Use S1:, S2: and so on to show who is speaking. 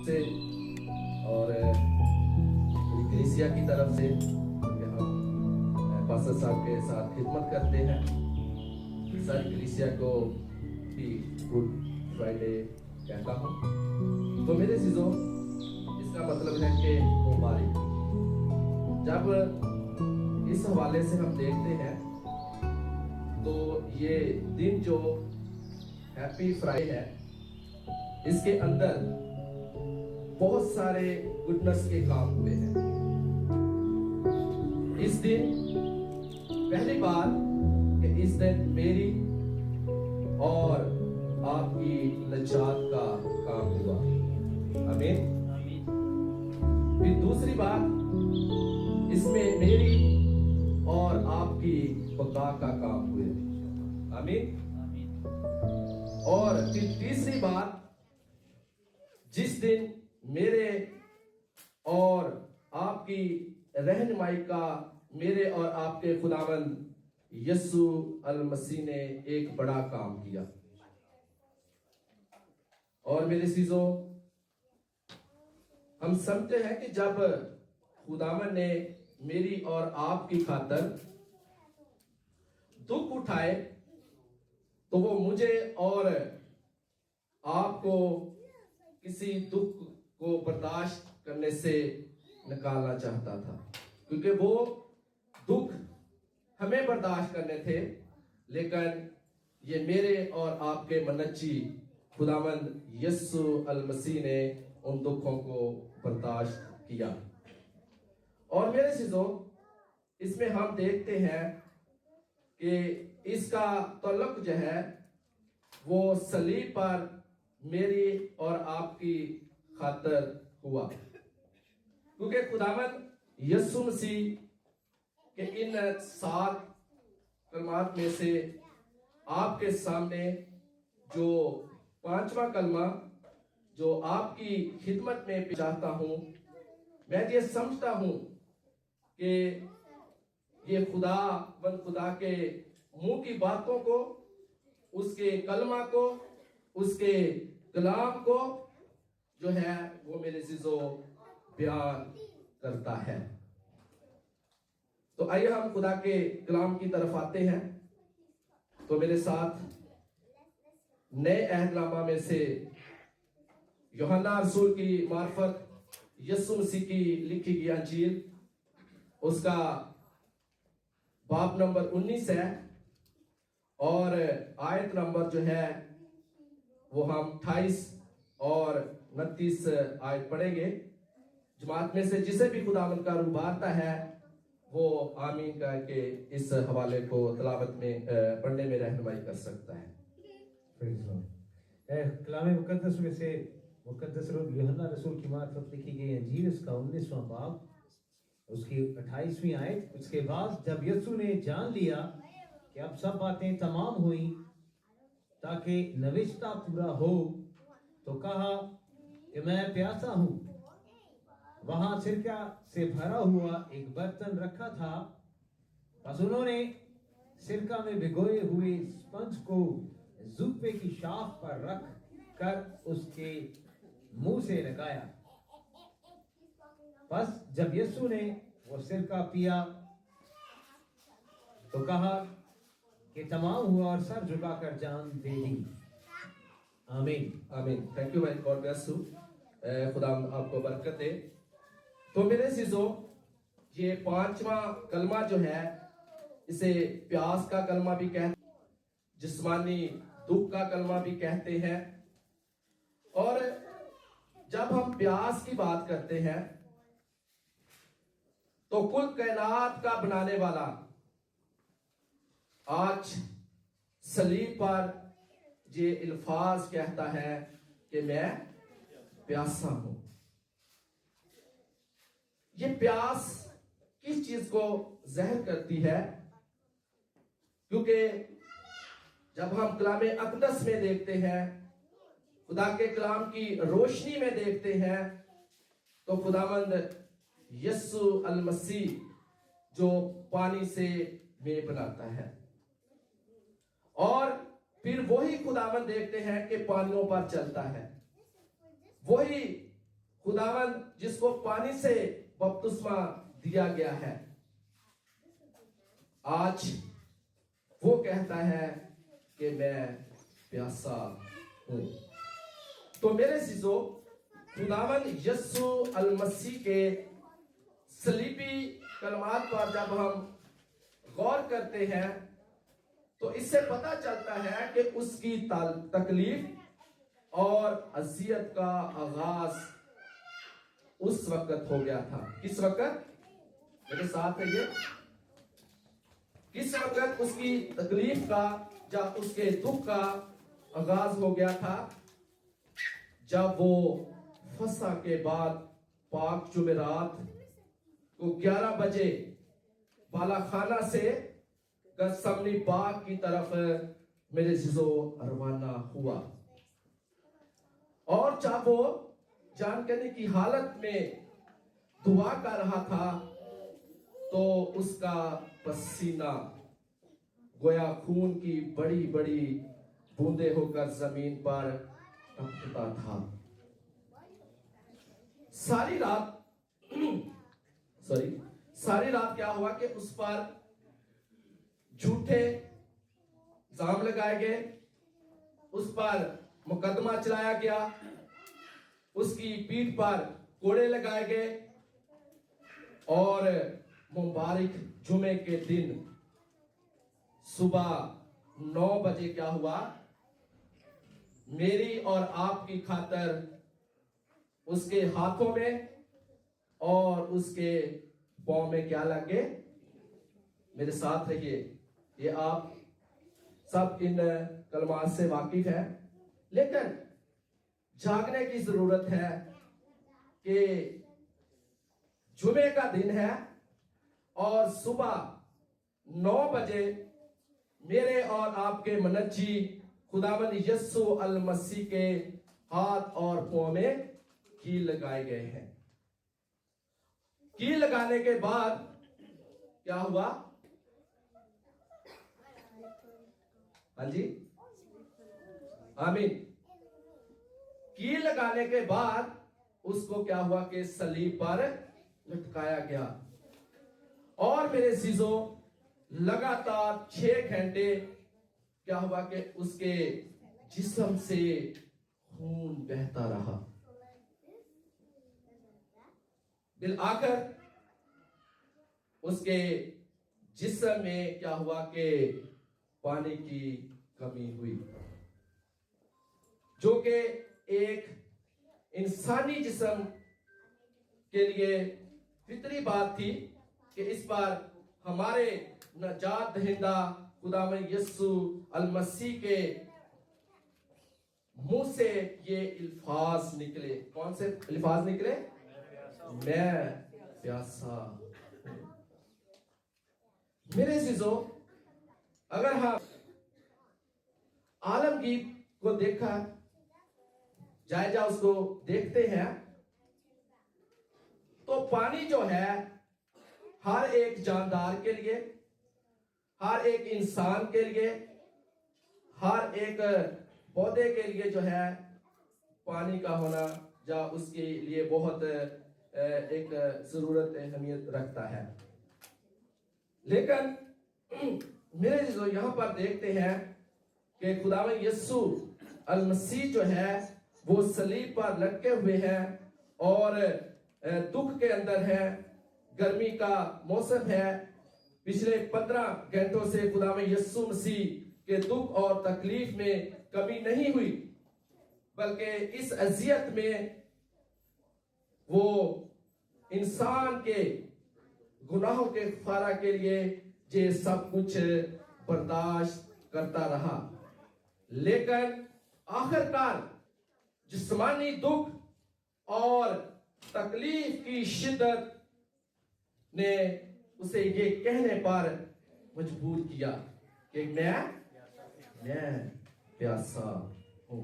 S1: से और कलीसिया की तरफ से कि हम पास्टर साहब के साथ खिदमत करते हैं। सारी कलीसिया को भी गुड फ्राइडे कहता हूँ। तो मेरे चीज़ों, इसका मतलब है कि मुबारक। जब इस हवाले से हम देखते हैं तो ये दिन जो हैप्पी फ्राइडे है, इसके अंदर बहुत सारे गुडनेस के काम हुए हैं। इस दिन पहली बार कि इस दिन मेरी और आपकी नजात का काम हुआ। आमीन। फिर दूसरी बात, इसमें मेरी और आपकी बका का काम हुए। आमीन। और फिर तीसरी बात, जिस दिन मेरे और आपकी रहनुमाई का मेरे और आपके खुदावंद यीशु अल मसीह ने एक बड़ा काम किया। और मेरे चीजों, हम समझते हैं कि जब खुदावन ने मेरी और आपकी खातर दुख उठाए तो वो मुझे और आपको किसी दुख को बर्दाश्त करने से निकालना चाहता था, क्योंकि वो दुख हमें बर्दाश्त करने थे, लेकिन ये मेरे और आपके मनच्ची खुदावंद यीशु अल मसीह ने उन दुखों को बर्दाश्त किया। और मेरे चीजों, इसमें हम देखते हैं कि इसका तल्लुक जो है वो सलीब पर मेरी और आपकी खातर हुआ, क्योंकि खुदावंद यीशु मसीह के इन 7 कलमात में से आपके सामने जो 5वां कलमा जो आपकी खिदमत में चाहता हूं, मैं ये समझता हूं कि ये खुदा के मुंह की बातों को, उसके कलमा को, उसके कलाम को जो है वो मेरे चीजों बयान करता है। तो आइए हम खुदा के कलाम की तरफ आते हैं। तो मेरे साथ नए अहदनामा में से यूहन्ना रसूल की मार्फत यीशु मसीह की लिखी गई अंजील, उसका बाब नंबर 19 है और आयत नंबर जो है वो हम 28 और 29 आयत पढ़ेंगे। जमात में से जिसे भी खुदावंद का रूह बारता है वो आमीन करके इस हवाले को तलावत में पढ़ने में रहनुमाई कर सकता है।
S2: कलाम मुकद्दस में से मुकद्दस यूहन्ना रसूल की मार्फत लिखी गई अंजील, उसका 19वां बाब, उसकी 28वीं आयत। उसके बाद जब यीशु ने जान लिया कि अब सब बातें तमाम हुई ताकि नविश्ता पूरा हो, तो कहा कि मैं प्यासा हूं। वहां सिरका से भरा हुआ एक बर्तन रखा था, बस उन्होंने सिरका में भिगोए हुए स्पंज को जुब्बे की शाख पर रख कर उसके मुंह से लगाया। बस जब यीशु ने वो सिरका पिया तो कहा कि तमाम हुआ और सर झुकाकर जान दे दी। आमीन।
S1: आमीन। थैंक यू भाई, गॉड ब्लेस यू। खुदा आपको बरकत दे। तो मेरे चीजों, ये 5वां कलमा जो है इसे प्यास का कलमा भी कहते हैं, जिस्मानी दुख का कलमा भी कहते हैं। और जब हम प्यास की बात करते हैं तो कुल कायनात का बनाने वाला आज सलीब पर ये अल्फाज कहता है कि मैं प्यासा हूं। ये प्यास किस चीज को ज़ाहिर करती है? क्योंकि जब हम कलाम अक़दस में देखते हैं, खुदा के कलाम की रोशनी में देखते हैं, तो खुदावंद यीशु अल मसीह जो पानी से मेल बनाता है, और फिर वही खुदावंद देखते हैं कि पानियों पर चलता है। वही खुदावन जिसको पानी से बपतिस्मा दिया गया है, आज वो कहता है कि मैं प्यासा हूं। तो मेरे चीजों, खुदावन यीशु अल मसीह के सलीबी कलमात पर जब हम गौर करते हैं तो इससे पता चलता है कि उसकी तकलीफ और अजियत का आगाज उस वक्त हो गया था। किस वक्त? मेरे साथ है ये। किस वक्त उसकी तकलीफ का या उसके दुख का आगाज हो गया था? जब वो फसह के बाद पाक जुमेरात को 11 बजे बालाखाना से गसमनी बाग की तरफ मेरे जीजो रवाना हुआ। और जब वो जानकारी की हालत में दुआ कर रहा था तो उसका पसीना गोया खून की बड़ी बड़ी बूंदे होकर जमीन पर टपकता था। सारी रात क्या हुआ कि उस पर झूठे इल्जाम लगाए गए, उस पर मुकदमा चलाया गया, उसकी पीठ पर कोड़े लगाए गए। और मुबारक जुमे के दिन सुबह 9 बजे क्या हुआ? मेरी और आपकी खातर उसके हाथों में और उसके पांव में क्या लगे? मेरे साथ रहिए, ये आप सब इन कलमात से वाकिफ है, लेकिन जागने की जरूरत है कि जुमे का दिन है और सुबह 9 बजे मेरे और आपके मनज्जी खुदावंद यीशु अल मसीह के हाथ और पांव में कील लगाए गए हैं। कील लगाने के बाद क्या हुआ? हाँ जी, आमीन। कील लगाने के बाद उसको क्या हुआ कि सलीब पर लटकाया गया। और मेरे चीजों, लगातार 6 घंटे क्या हुआ कि उसके जिस्म से खून बहता रहा। बिल आखिर उसके जिस्म में क्या हुआ कि पानी की कमी हुई, जो कि एक इंसानी जिस्म के लिए फितरी बात थी कि इस पर हमारे नजात दहिंदा खुदावंद यीशु अल मसीह के मुंह से ये अल्फाज निकले। कौन से अल्फाज निकले? मैं प्यासा हूं। मेरे चीजों, अगर हम आलमगीर को देखा जायजा उसको देखते हैं तो पानी जो है हर एक जानदार के लिए, हर एक इंसान के लिए, हर एक पौधे के लिए जो है पानी का होना या उसके लिए बहुत एक जरूरत अहमियत रखता है। लेकिन मेरे जो यहां पर देखते हैं कि खुदावंद यीशु अल मसीह जो है वो सलीब पर लटके हुए हैं और दुख के अंदर है। गर्मी का मौसम है। पिछले 15 घंटों से खुदावंद यीशु मसीह के दुख और तकलीफ में कमी नहीं हुई, बल्कि इस अजियत में वो इंसान के गुनाहों के खफारा के लिए ये सब कुछ बर्दाश्त करता रहा। लेकिन आखिरकार जिस्मानी दुख और तकलीफ की शिद्दत ने उसे ये कहने पर मजबूर किया कि मैं प्यासा हूं।